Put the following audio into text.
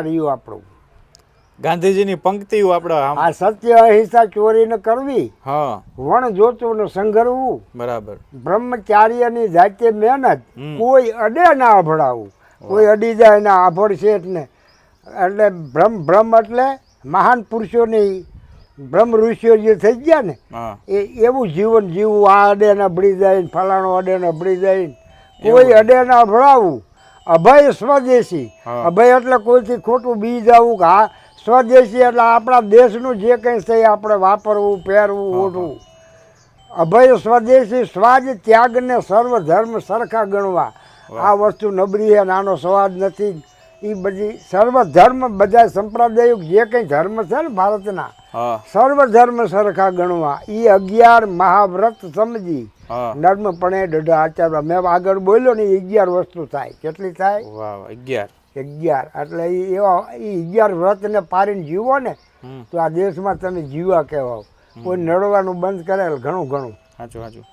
રહ્યું આપણું ગાંધીજીની પંક્તિઓ આપણે આ સત્ય અહિંસા ચોરી ન કરવી, હા વણ જોતું ને સંઘરવું, બરાબર, બ્રહ્મચાર્યની જાતે મહેનત, કોઈ અડે ના અભડાવું, કોઈ અડી જાય ના આભડશે જ ને. એટલે બ્રહ્મ એટલે મહાન પુરુષોની બ્રહ્મ ઋષિઓ જે થઈ ગયા ને હા એ એવું જીવન જીવવું. આ અડે ને અભડી જાય ને ફલાણો અડે ને અભડી જાય ને, કોઈ અડે ના અભડાવું. અભય સ્વદેશી, અભય એટલે કોઈથી ખોટું બી જવું કે હા સ્વદેશી એટલે આપણા દેશનું જે કંઈ છે એ આપણે વાપરવું, પહેરવું, ઓઢવું. અભય સ્વદેશી, સ્વાદ ત્યાગને સર્વ ધર્મ સરખા ગણવા. આ વસ્તુ નબળી છે, નાનો સ્વાદ નથી. એ બધી સર્વ ધર્મ, બધા સંપ્રદાયો જે કંઈ ધર્મ છે ને ભારતના, સર્વ ધર્મ સરખા ગણવા. એ 11 મહાવ્રત સમજી નર્મપણે દઢા આચારવા. મેં આગળ બોલ્યો ને એ 11 વસ્તુ થાય. કેટલી થાય? 11. એટલે એવા એ 11 વ્રતને પારીને જીવો ને તો આ દેશમાં તમે જીવા કહેવાઓ. કોઈ નડવાનું બંધ કરે ઘણું ઘણું. સાચું સાચું.